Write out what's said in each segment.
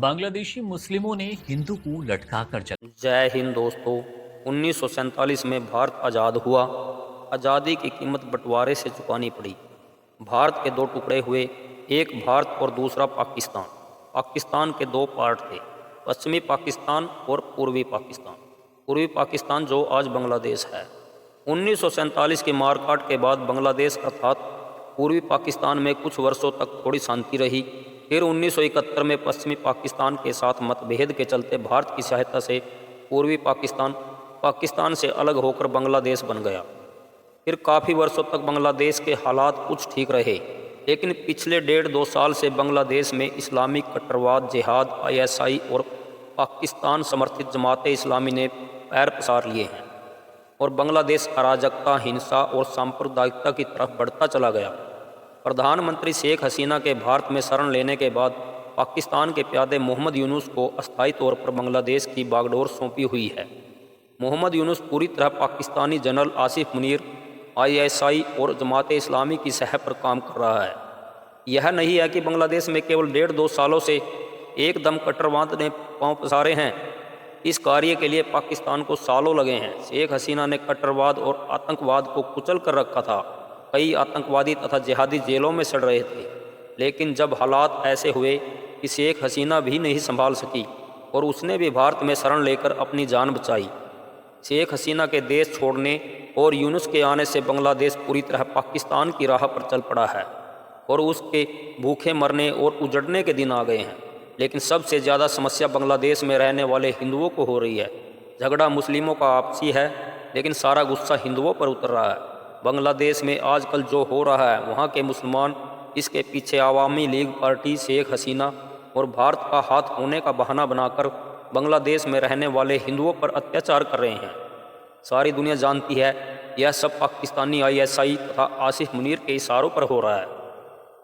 बांग्लादेशी मुस्लिमों ने हिंदू को लटका कर जला। जय हिंद दोस्तों। 1947 में भारत आज़ाद हुआ। आज़ादी की कीमत बंटवारे से चुकानी पड़ी। भारत के दो टुकड़े हुए, एक भारत और दूसरा पाकिस्तान। पाकिस्तान के दो पार्ट थे, पश्चिमी पाकिस्तान और पूर्वी पाकिस्तान। पूर्वी पाकिस्तान जो आज बांग्लादेश है। 1947 की मारकाट के बाद बांग्लादेश अर्थात पूर्वी पाकिस्तान में कुछ वर्षों तक थोड़ी शांति रही। फिर 1971 में पश्चिमी पाकिस्तान के साथ मतभेद के चलते भारत की सहायता से पूर्वी पाकिस्तान पाकिस्तान से अलग होकर बांग्लादेश बन गया। फिर काफ़ी वर्षों तक बांग्लादेश के हालात कुछ ठीक रहे, लेकिन पिछले 1.5-2 साल से बांग्लादेश में इस्लामिक कट्टरवाद, जिहाद, ISI और पाकिस्तान समर्थित जमाते इस्लामी ने पैर पसार लिए हैं और बांग्लादेश अराजकता, हिंसा और सांप्रदायिकता की तरफ बढ़ता चला गया। प्रधानमंत्री शेख हसीना के भारत में शरण लेने के बाद पाकिस्तान के प्यादे मोहम्मद यूनुस को अस्थायी तौर पर बांग्लादेश की बागडोर सौंपी हुई है। मोहम्मद यूनुस पूरी तरह पाकिस्तानी जनरल आसिफ मुनीर, ISI और जमात इस्लामी की सह पर काम कर रहा है। यह नहीं है कि बांग्लादेश में केवल 1.5-2 सालों से एकदम कट्टरवाद ने पांव पसारे हैं। इस कार्य के लिए पाकिस्तान को सालों लगे हैं। शेख हसीना ने कट्टरवाद और आतंकवाद को कुचल कर रखा था। कई आतंकवादी तथा जिहादी जेलों में सड़ रहे थे, लेकिन जब हालात ऐसे हुए कि शेख हसीना भी नहीं संभाल सकी और उसने भी भारत में शरण लेकर अपनी जान बचाई। शेख हसीना के देश छोड़ने और यूनुस के आने से बांग्लादेश पूरी तरह पाकिस्तान की राह पर चल पड़ा है और उसके भूखे मरने और उजड़ने के दिन आ गए हैं। लेकिन सबसे ज़्यादा समस्या बांग्लादेश में रहने वाले हिंदुओं को हो रही है। झगड़ा मुस्लिमों का आपसी है, लेकिन सारा गुस्सा हिंदुओं पर उतर रहा है। बांग्लादेश में आजकल जो हो रहा है, वहाँ के मुसलमान इसके पीछे आवामी लीग पार्टी, शेख हसीना और भारत का हाथ होने का बहाना बनाकर बांग्लादेश में रहने वाले हिंदुओं पर अत्याचार कर रहे हैं। सारी दुनिया जानती है यह सब पाकिस्तानी ISI तथा आसिफ मुनीर के इशारों पर हो रहा है।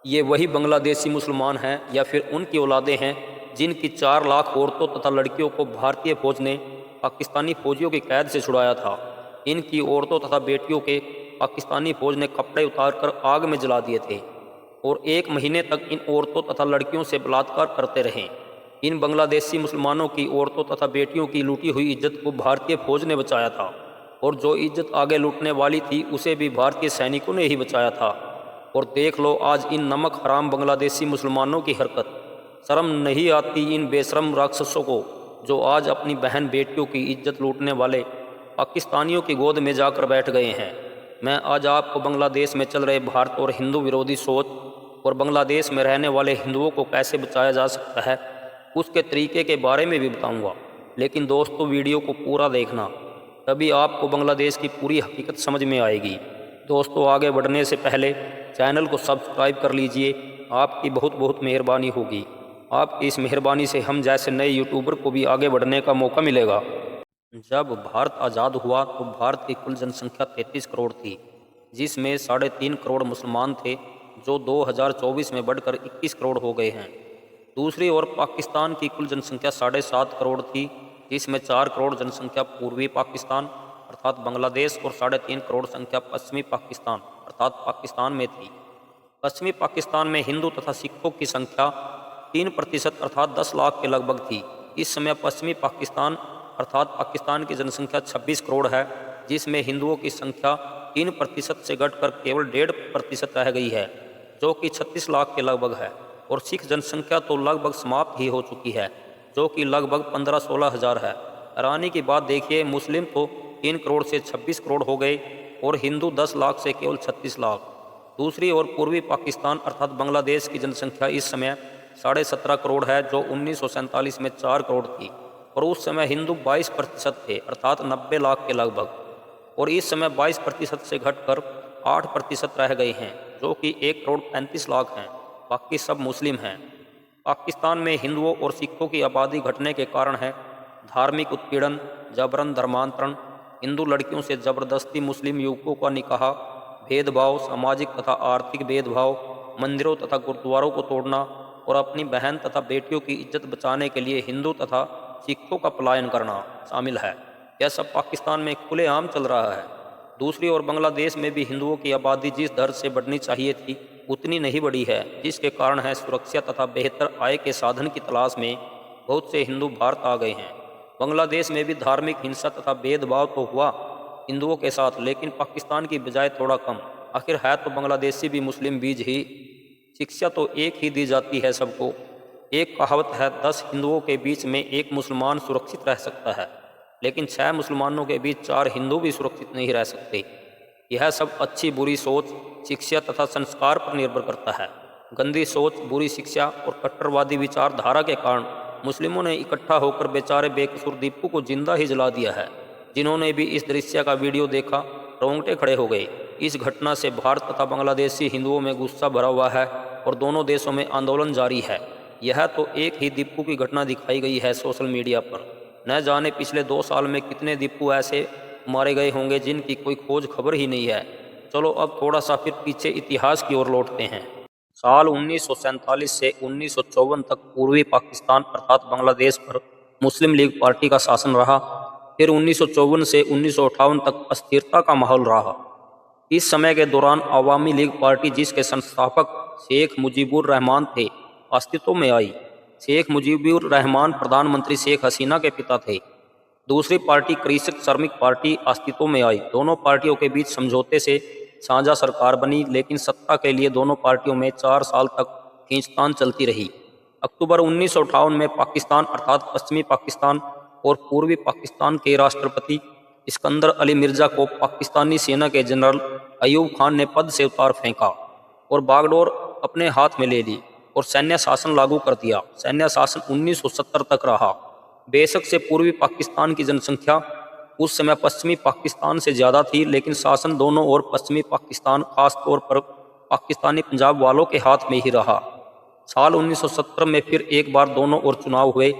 ये वही बांग्लादेशी मुसलमान हैं या फिर उनकी औलादें हैं जिनकी 4 लाख औरतों तथा लड़कियों को भारतीय फौज ने पाकिस्तानी फौजियों की कैद से छुड़ाया था। इनकी औरतों तथा बेटियों के पाकिस्तानी फौज ने कपड़े उतारकर आग में जला दिए थे और 1 महीने तक इन औरतों तथा लड़कियों से बलात्कार करते रहे। इन बांग्लादेशी मुसलमानों की औरतों तथा बेटियों की लूटी हुई इज्जत को भारतीय फौज ने बचाया था और जो इज्जत आगे लूटने वाली थी उसे भी भारतीय सैनिकों ने ही बचाया था। और देख लो आज इन नमक हराम बांग्लादेशी मुसलमानों की हरकत। शर्म नहीं आती इन बेशरम राक्षसों को जो आज अपनी बहन बेटियों की इज्जत लूटने वाले पाकिस्तानियों की गोद में जाकर बैठ गए हैं। मैं आज आपको बांग्लादेश में चल रहे भारत और हिंदू विरोधी सोच और बांग्लादेश में रहने वाले हिंदुओं को कैसे बचाया जा सकता है उसके तरीके के बारे में भी बताऊंगा। लेकिन दोस्तों, वीडियो को पूरा देखना, तभी आपको बांग्लादेश की पूरी हकीकत समझ में आएगी। दोस्तों, आगे बढ़ने से पहले चैनल को सब्सक्राइब कर लीजिए, आपकी बहुत बहुत मेहरबानी होगी। आपकी इस मेहरबानी से हम जैसे नए यूट्यूबर को भी आगे बढ़ने का मौका मिलेगा। जब भारत आज़ाद हुआ तो भारत की कुल जनसंख्या 33 करोड़ थी, जिसमें 3.5 करोड़ मुसलमान थे, जो 2024 में बढ़कर 21 करोड़ हो गए हैं। दूसरी ओर पाकिस्तान की कुल जनसंख्या 7.5 करोड़ थी, जिसमें 4 करोड़ जनसंख्या पूर्वी पाकिस्तान अर्थात बांग्लादेश और 3.5 करोड़ संख्या पश्चिमी पाकिस्तान अर्थात पाकिस्तान में थी। पश्चिमी पाकिस्तान में हिंदू तथा सिखों की संख्या 3% अर्थात 10 लाख के लगभग थी। इस समय पश्चिमी पाकिस्तान अर्थात पाकिस्तान की जनसंख्या 26 करोड़ है, जिसमें हिंदुओं की संख्या 3% से घटकर केवल 1.5% रह गई है, जो कि 36 लाख के लगभग है। और सिख जनसंख्या तो लगभग समाप्त ही हो चुकी है, जो कि लगभग 15-16 हज़ार है। हैरानी की बात देखिए, मुस्लिम तो 3 करोड़ से 26 करोड़ हो गए और हिंदू 10 लाख से केवल 36 लाख। दूसरी ओर पूर्वी पाकिस्तान अर्थात बांग्लादेश की जनसंख्या इस समय 17.5 करोड़ है, जो 1947 में 4 करोड़ थी और उस समय हिंदू 22% थे अर्थात 90 लाख के लगभग। और इस समय 22% से घटकर 8% रह गए हैं, जो कि 1 करोड़ 35 लाख हैं। बाकी सब मुस्लिम हैं। पाकिस्तान में हिंदुओं और सिखों की आबादी घटने के कारण है धार्मिक उत्पीड़न, जबरन धर्मांतरण, हिंदू लड़कियों से ज़बरदस्ती मुस्लिम युवकों का निकाह, भेदभाव, सामाजिक तथा आर्थिक भेदभाव, मंदिरों तथा गुरुद्वारों को तोड़ना और अपनी बहन तथा बेटियों की इज्जत बचाने के लिए हिंदू तथा सिखों का पलायन करना शामिल है। यह सब पाकिस्तान में खुलेआम चल रहा है। दूसरी ओर बांग्लादेश में भी हिंदुओं की आबादी जिस दर से बढ़नी चाहिए थी उतनी नहीं बढ़ी है, जिसके कारण है सुरक्षा तथा बेहतर आय के साधन की तलाश में बहुत से हिंदू भारत आ गए हैं। बांग्लादेश में भी धार्मिक हिंसा तथा भेदभाव तो हुआ हिंदुओं के साथ, लेकिन पाकिस्तान की बजाय थोड़ा कम। आखिर है तो बांग्लादेशी भी मुस्लिम बीज ही। शिक्षा तो एक ही दी जाती है सबको। एक कहावत है, 10 हिंदुओं के बीच में एक मुसलमान सुरक्षित रह सकता है, लेकिन 6 मुसलमानों के बीच 4 हिंदू भी सुरक्षित नहीं रह सकते। यह सब अच्छी बुरी सोच, शिक्षा तथा संस्कार पर निर्भर करता है। गंदी सोच, बुरी शिक्षा और कट्टरवादी विचारधारा के कारण मुस्लिमों ने इकट्ठा होकर बेचारे बेकसूर दीपू को जिंदा ही जला दिया है। जिन्होंने भी इस दृश्य का वीडियो देखा, रोंगटे खड़े हो गए। इस घटना से भारत तथा बांग्लादेशी हिंदुओं में गुस्सा भरा हुआ है और दोनों देशों में आंदोलन जारी है। यह तो एक ही दीपू की घटना दिखाई गई है सोशल मीडिया पर। न जाने पिछले 2 साल में कितने दीपू ऐसे मारे गए होंगे जिनकी कोई खोज खबर ही नहीं है। चलो अब थोड़ा सा फिर पीछे इतिहास की ओर लौटते हैं। साल 1947 से 1954 तक पूर्वी पाकिस्तान अर्थात बांग्लादेश पर मुस्लिम लीग पार्टी का शासन रहा। फिर 1954 से 1958 तक अस्थिरता का माहौल रहा। इस समय के दौरान अवामी लीग पार्टी, जिसके संस्थापक शेख मुजीबुर रहमान थे, अस्तित्व में आई। शेख मुजीबुर रहमान प्रधानमंत्री शेख हसीना के पिता थे। दूसरी पार्टी कृषक श्रमिक पार्टी अस्तित्व में आई। दोनों पार्टियों के बीच समझौते से साझा सरकार बनी, लेकिन सत्ता के लिए दोनों पार्टियों में 4 साल तक खींचतान चलती रही। अक्टूबर 1958 में पाकिस्तान अर्थात पश्चिमी पाकिस्तान और पूर्वी पाकिस्तान के राष्ट्रपति इस्कंदर अली मिर्जा को पाकिस्तानी सेना के जनरल अयूब खान ने पद से उतार फेंका और बागडोर अपने हाथ में ले ली और सैन्य शासन लागू कर दिया। सैन्य शासन 1970 तक रहा। बेशक से पूर्वी पाकिस्तान की जनसंख्या उस समय पश्चिमी पाकिस्तान से ज़्यादा थी, लेकिन शासन दोनों और पश्चिमी पाकिस्तान, खासतौर पर पाकिस्तानी पंजाब वालों के हाथ में ही रहा। साल 1970 में फिर एक बार दोनों ओर चुनाव हुए।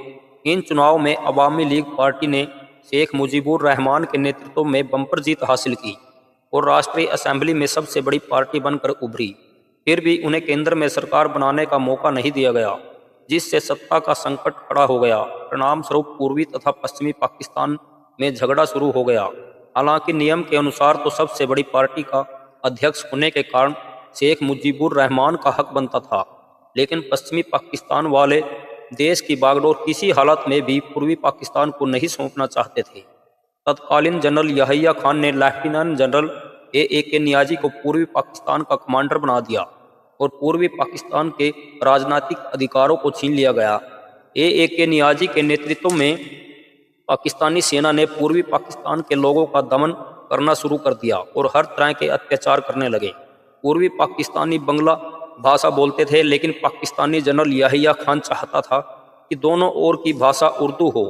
इन चुनाव में अवामी लीग पार्टी ने शेख मुजीबुर रहमान के नेतृत्व में बम्पर जीत हासिल की और राष्ट्रीय असेंबली में सबसे बड़ी पार्टी बनकर उभरी। फिर भी उन्हें केंद्र में सरकार बनाने का मौका नहीं दिया गया, जिससे सत्ता का संकट खड़ा हो गया। परिणाम स्वरूप पूर्वी तथा पश्चिमी पाकिस्तान में झगड़ा शुरू हो गया। हालांकि नियम के अनुसार तो सबसे बड़ी पार्टी का अध्यक्ष होने के कारण शेख मुजीबुर रहमान का हक बनता था, लेकिन पश्चिमी पाकिस्तान वाले देश की बागडोर किसी हालत में भी पूर्वी पाकिस्तान को नहीं सौंपना चाहते थे। तत्कालीन जनरल याहिया खान ने लेफ्टिनेंट जनरल ए नियाजी को पूर्वी पाकिस्तान का कमांडर बना दिया और पूर्वी पाकिस्तान के राजनीतिक अधिकारों को छीन लिया गया। ए नियाजी के नेतृत्व में पाकिस्तानी सेना ने पूर्वी पाकिस्तान के लोगों का दमन करना शुरू कर दिया और हर तरह के अत्याचार करने लगे। पूर्वी पाकिस्तानी बंगला भाषा बोलते थे, लेकिन पाकिस्तानी जनरल याहिया खान चाहता था कि दोनों ओर की भाषा उर्दू हो।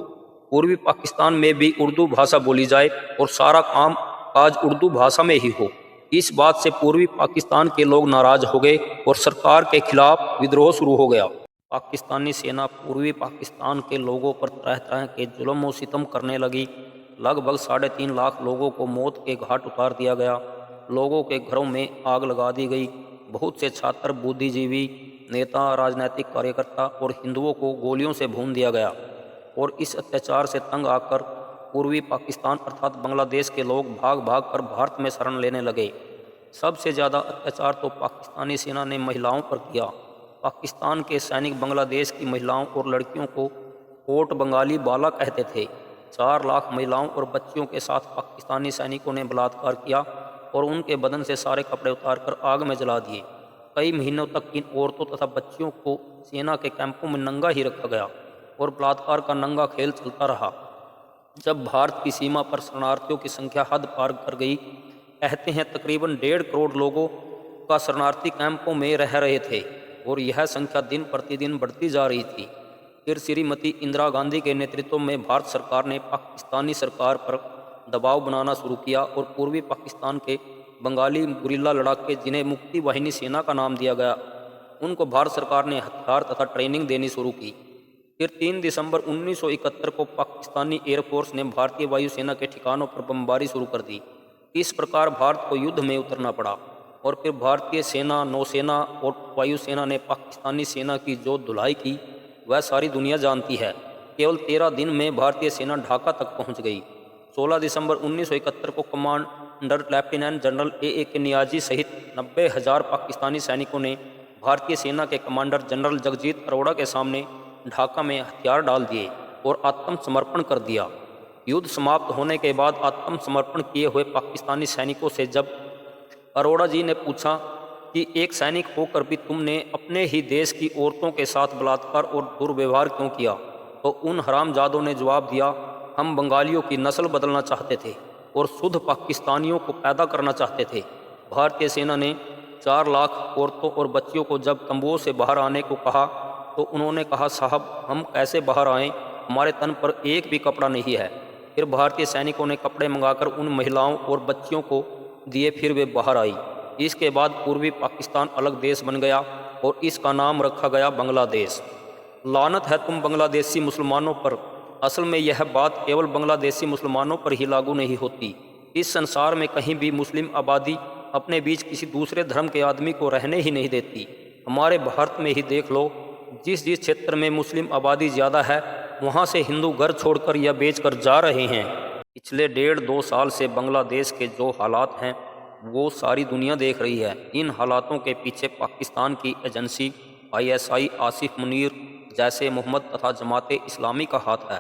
पूर्वी पाकिस्तान में भी उर्दू भाषा बोली जाए और सारा काम काज उर्दू भाषा में ही हो। इस बात से पूर्वी पाकिस्तान के लोग नाराज हो गए और सरकार के खिलाफ विद्रोह शुरू हो गया। पाकिस्तानी सेना पूर्वी पाकिस्तान के लोगों पर तरह तरह के जुल्म और सितम करने लगी। लगभग 3.5 लाख लोगों को मौत के घाट उतार दिया गया। लोगों के घरों में आग लगा दी गई। बहुत से छात्र, बुद्धिजीवी, नेता, राजनीतिक कार्यकर्ता और हिंदुओं को गोलियों से भून दिया गया और इस अत्याचार से तंग आकर पूर्वी पाकिस्तान अर्थात बांग्लादेश के लोग भाग भाग कर भारत में शरण लेने लगे। सबसे ज़्यादा अत्याचार तो पाकिस्तानी सेना ने महिलाओं पर किया। पाकिस्तान के सैनिक बांग्लादेश की महिलाओं और लड़कियों को कोट बंगाली बाला कहते थे। 4 लाख महिलाओं और बच्चियों के साथ पाकिस्तानी सैनिकों ने बलात्कार किया और उनके बदन से सारे कपड़े उतारकर आग में जला दिए। कई महीनों तक इन औरतों तथा बच्चियों को सेना के कैंपों में नंगा ही रखा गया और बलात्कार का नंगा खेल चलता रहा। जब भारत की सीमा पर शरणार्थियों की संख्या हद पार कर गई, कहते हैं तकरीबन 1.5 करोड़ लोगों का शरणार्थी कैंपों में रह रहे थे और यह संख्या दिन प्रतिदिन बढ़ती जा रही थी। फिर श्रीमती इंदिरा गांधी के नेतृत्व में भारत सरकार ने पाकिस्तानी सरकार पर दबाव बनाना शुरू किया और पूर्वी पाकिस्तान के बंगाली गुरिल्ला लड़ाके, जिन्हें मुक्ति वाहिनी सेना का नाम दिया गया, उनको भारत सरकार ने हथियार तथा ट्रेनिंग देनी शुरू की। फिर 3 दिसंबर 1971 को पाकिस्तानी एयरफोर्स ने भारतीय वायुसेना के ठिकानों पर बमबारी शुरू कर दी। इस प्रकार भारत को युद्ध में उतरना पड़ा और फिर भारतीय सेना, नौसेना और वायुसेना ने पाकिस्तानी सेना की जो धुलाई की वह सारी दुनिया जानती है। केवल 13 दिन में भारतीय सेना ढाका तक पहुंच गई। 16 दिसंबर 1971 को commander lieutenant general A Niazi सहित 90,000 पाकिस्तानी सैनिकों ने भारतीय सेना के कमांडर जनरल जगजीत अरोड़ा के सामने ढाका में हथियार डाल दिए और आत्मसमर्पण कर दिया। युद्ध समाप्त होने के बाद आत्मसमर्पण किए हुए पाकिस्तानी सैनिकों से जब अरोड़ा जी ने पूछा कि एक सैनिक होकर भी तुमने अपने ही देश की औरतों के साथ बलात्कार और दुर्व्यवहार क्यों किया, तो उन हरामजादों ने जवाब दिया, हम बंगालियों की नस्ल बदलना चाहते थे और शुद्ध पाकिस्तानियों को पैदा करना चाहते थे। भारतीय सेना ने 4 लाख औरतों और बच्चियों को जब तंबुओं से बाहर आने को कहा तो उन्होंने कहा, साहब हम कैसे बाहर आएं, हमारे तन पर एक भी कपड़ा नहीं है। फिर भारतीय सैनिकों ने कपड़े मंगाकर उन महिलाओं और बच्चियों को दिए, फिर वे बाहर आई। इसके बाद पूर्वी पाकिस्तान अलग देश बन गया और इसका नाम रखा गया बांग्लादेश। लानत है तुम बांग्लादेशी मुसलमानों पर। असल में यह बात केवल बांग्लादेशी मुसलमानों पर ही लागू नहीं होती। इस संसार में कहीं भी मुस्लिम आबादी अपने बीच किसी दूसरे धर्म के आदमी को रहने ही नहीं देती। हमारे भारत में ही देख लो, जिस जिस क्षेत्र में मुस्लिम आबादी ज़्यादा है वहाँ से हिंदू घर छोड़कर या बेचकर जा रहे हैं। पिछले 1.5-2 साल से बांग्लादेश के जो हालात हैं वो सारी दुनिया देख रही है। इन हालातों के पीछे पाकिस्तान की एजेंसी ISI, आसिफ मुनीर जैसे मोहम्मद तथा जमाते इस्लामी का हाथ है।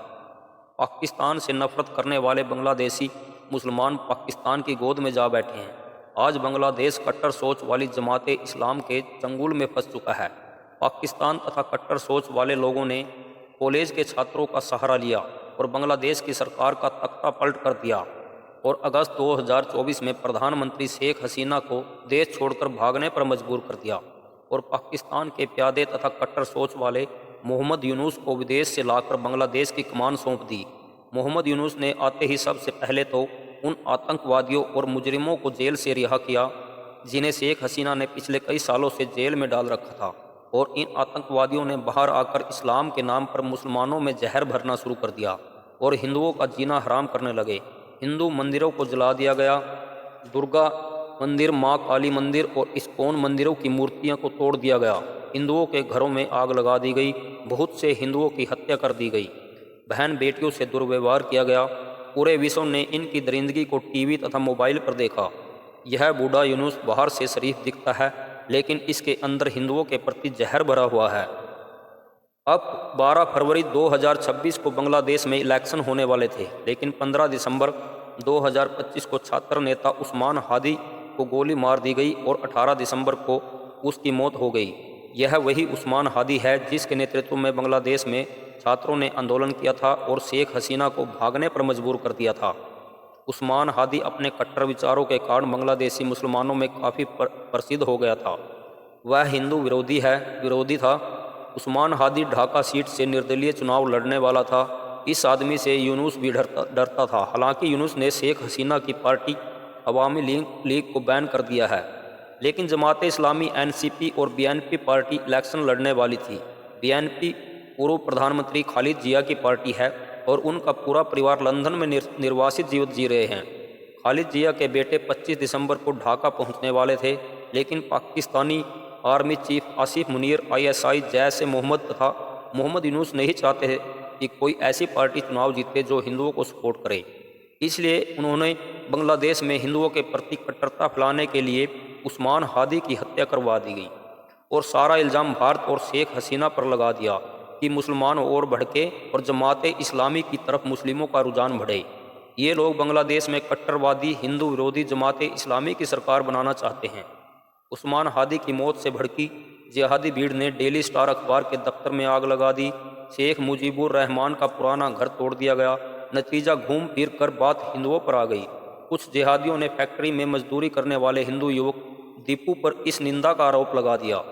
पाकिस्तान से नफरत करने वाले बांग्लादेशी मुसलमान पाकिस्तान की गोद में जा बैठे हैं। आज बांग्लादेश कट्टर सोच वाली जमाते इस्लाम के चंगुल में फंस चुका है। पाकिस्तान तथा कट्टर सोच वाले लोगों ने कॉलेज के छात्रों का सहारा लिया और बांग्लादेश की सरकार का तख्ता पलट कर दिया और अगस्त 2024 में प्रधानमंत्री शेख हसीना को देश छोड़कर भागने पर मजबूर कर दिया और पाकिस्तान के प्यादे तथा कट्टर सोच वाले मोहम्मद यूनुस को विदेश से लाकर बांग्लादेश की कमान सौंप दी। मोहम्मद यूनुस ने आते ही सबसे पहले तो उन आतंकवादियों और मुजरिमों को जेल से रिहा किया जिन्हें शेख हसीना ने पिछले कई सालों से जेल में डाल रखा था, और इन आतंकवादियों ने बाहर आकर इस्लाम के नाम पर मुसलमानों में जहर भरना शुरू कर दिया और हिंदुओं का जीना हराम करने लगे। हिंदू मंदिरों को जला दिया गया। दुर्गा मंदिर, माँ काली मंदिर और इस्कॉन मंदिरों की मूर्तियां को तोड़ दिया गया। हिंदुओं के घरों में आग लगा दी गई। बहुत से हिंदुओं की हत्या कर दी गई। बहन बेटियों से दुर्व्यवहार किया गया। पूरे विश्व ने इनकी दरिंदगी को टीवी तथा मोबाइल पर देखा। यह बूढ़ा यूनुस बाहर से शरीफ दिखता है लेकिन इसके अंदर हिंदुओं के प्रति जहर भरा हुआ है। अब 12 फरवरी 2026 को बांग्लादेश में इलेक्शन होने वाले थे, लेकिन 15 दिसंबर 2025 को छात्र नेता उस्मान हादी को गोली मार दी गई और 18 दिसंबर को उसकी मौत हो गई। यह वही उस्मान हादी है जिसके नेतृत्व में बांग्लादेश में छात्रों ने आंदोलन किया था और शेख हसीना को भागने पर मजबूर कर दिया था। उस्मान हादी अपने कट्टर विचारों के कारण बांग्लादेशी मुसलमानों में काफ़ी प्रसिद्ध हो गया था। वह हिंदू विरोधी था। उस्मान हादी ढाका सीट से निर्दलीय चुनाव लड़ने वाला था। इस आदमी से यूनुस भी डरता था। हालांकि यूनुस ने शेख हसीना की पार्टी अवामी लीग को बैन कर दिया है, लेकिन जमाते इस्लामी NCP और BNP पार्टी इलेक्शन लड़ने वाली थी। BNP पूर्व प्रधानमंत्री खालिद जिया की पार्टी है और उनका पूरा परिवार लंदन में निर्वासित जीवन जी रहे हैं। खालिद जिया के बेटे 25 दिसंबर को ढाका पहुंचने वाले थे, लेकिन Pakistani army chief Asif Munir, ISI जैसे मोहम्मद यूनुस नहीं चाहते कि कोई ऐसी पार्टी चुनाव जीते जो हिंदुओं को सपोर्ट करे। इसलिए उन्होंने बांग्लादेश में हिंदुओं के प्रति कट्टरता फैलाने के लिए उस्मान हादी की हत्या करवा दी गई और सारा इल्ज़ाम भारत और शेख हसीना पर लगा दिया कि मुसलमान और भड़के और जमाते इस्लामी की तरफ मुस्लिमों का रुझान बढ़े। ये लोग बांग्लादेश में कट्टरवादी हिंदू विरोधी जमाते इस्लामी की सरकार बनाना चाहते हैं। उस्मान हादी की मौत से भड़की जिहादी भीड़ ने डेली स्टार अखबार के दफ्तर में आग लगा दी। शेख मुजीबुर रहमान का पुराना घर तोड़ दिया गया। नतीजा घूम फिर कर बात हिंदुओं पर आ गई। कुछ जिहादियों ने फैक्ट्री में मजदूरी करने वाले हिंदू युवक दीपू पर इस निंदा का आरोप लगा दिया।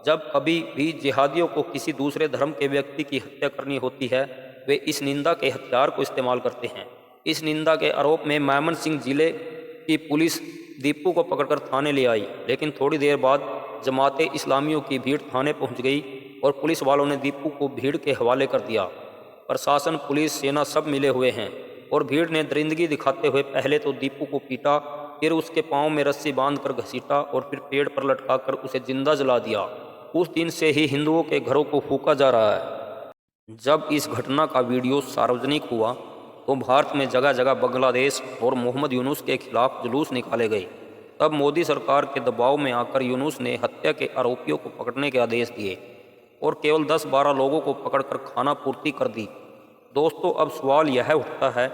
जब कभी भी जिहादियों को किसी दूसरे धर्म के व्यक्ति की हत्या करनी होती है, वे इस निंदा के हथियार को इस्तेमाल करते हैं। इस निंदा के आरोप में मैमन सिंह जिले की पुलिस दीपू को पकड़कर थाने ले आई, लेकिन थोड़ी देर बाद जमाते इस्लामियों की भीड़ थाने पहुंच गई और पुलिस वालों ने दीपू को भीड़ के हवाले कर दिया। प्रशासन, पुलिस, सेना सब मिले हुए हैं और भीड़ ने दरिंदगी दिखाते हुए पहले तो दीपू को पीटा, फिर उसके पाँव में रस्सी बांधकर घसीटा और फिर पेड़ पर लटकाकर उसे जिंदा जला दिया। उस दिन से ही हिंदुओं के घरों को फूंका जा रहा है। जब इस घटना का वीडियो सार्वजनिक हुआ तो भारत में जगह जगह बांग्लादेश और मोहम्मद यूनुस के खिलाफ जुलूस निकाले गए। तब मोदी सरकार के दबाव में आकर यूनुस ने हत्या के आरोपियों को पकड़ने के आदेश दिए। और केवल 10-12 लोगों को पकड़कर खाना पूर्ति कर दी। दोस्तों, अब सवाल यह उठता है,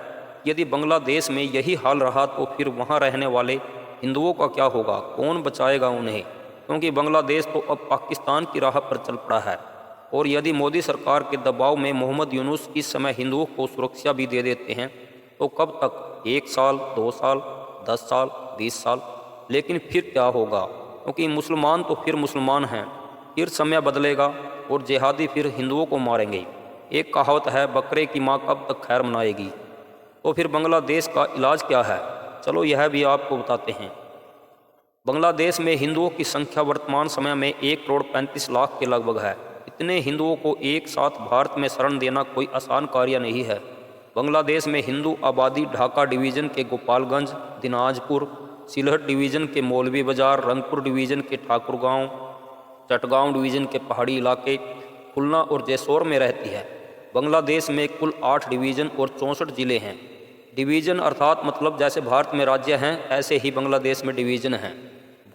यदि बांग्लादेश में यही हाल रहा तो फिर वहाँ रहने वाले हिंदुओं का क्या होगा? कौन बचाएगा उन्हें? क्योंकि बांग्लादेश तो अब पाकिस्तान की राह पर चल पड़ा है। और यदि मोदी सरकार के दबाव में मोहम्मद यूनुस इस समय हिंदुओं को सुरक्षा भी दे देते हैं तो कब तक? 1 साल, 2 साल, 10 साल, 20 साल? लेकिन फिर क्या होगा? क्योंकि मुसलमान तो फिर मुसलमान हैं, फिर समय बदलेगा और जिहादी फिर हिंदुओं को मारेंगे। एक कहावत है, बकरे की माँ कब तक खैर मनाएगी? तो फिर बांग्लादेश का इलाज क्या है? चलो यह भी आपको बताते हैं। बांग्लादेश में हिंदुओं की संख्या वर्तमान समय में 1,35,00,000 के लगभग है। इतने हिंदुओं को एक साथ भारत में शरण देना कोई आसान कार्य नहीं है। बांग्लादेश में हिंदू आबादी ढाका डिवीज़न के गोपालगंज, दिनाजपुर, सिलहट डिवीज़न के मौलवी बाजार, रंगपुर डिवीज़न के ठाकुरगांव, चटगांव डिवीज़न के पहाड़ी इलाके, खुलना और जेसोर में रहती है। बांग्लादेश में कुल 8 डिवीज़न और 64 ज़िले हैं। डिवीज़न अर्थात मतलब जैसे भारत में राज्य हैं, ऐसे ही बांग्लादेश में डिवीज़न हैं।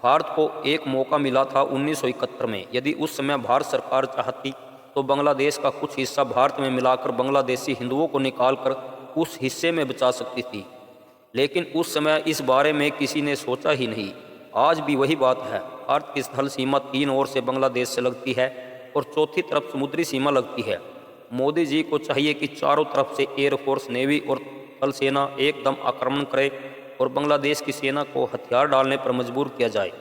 भारत को एक मौका मिला था 1971 में। यदि उस समय भारत सरकार चाहती तो बांग्लादेश का कुछ हिस्सा भारत में मिलाकर बांग्लादेशी हिंदुओं को निकालकर उस हिस्से में बचा सकती थी, लेकिन उस समय इस बारे में किसी ने सोचा ही नहीं। आज भी वही बात है। भारत की स्थल सीमा 3 ओर से बांग्लादेश से लगती है और चौथी तरफ समुद्री सीमा लगती है। मोदी जी को चाहिए कि चारों तरफ से एयरफोर्स, नेवी और थल सेना एकदम आक्रमण करे और बांग्लादेश की सेना को हथियार डालने पर मजबूर किया जाए,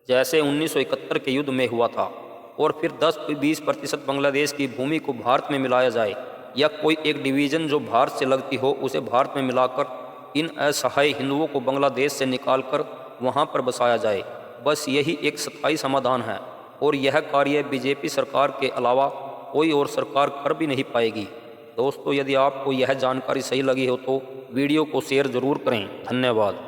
जैसे 1971 के युद्ध में हुआ था। और फिर 10-20% बांग्लादेश की भूमि को भारत में मिलाया जाए, या कोई एक डिवीज़न जो भारत से लगती हो उसे भारत में मिलाकर इन असहाय हिंदुओं को बांग्लादेश से निकालकर वहाँ पर बसाया जाए। बस यही एक स्थायी समाधान है और यह कार्य बीजेपी सरकार के अलावा कोई और सरकार कर भी नहीं पाएगी। दोस्तों, यदि आपको यह जानकारी सही लगी हो तो वीडियो को शेयर ज़रूर करें। धन्यवाद।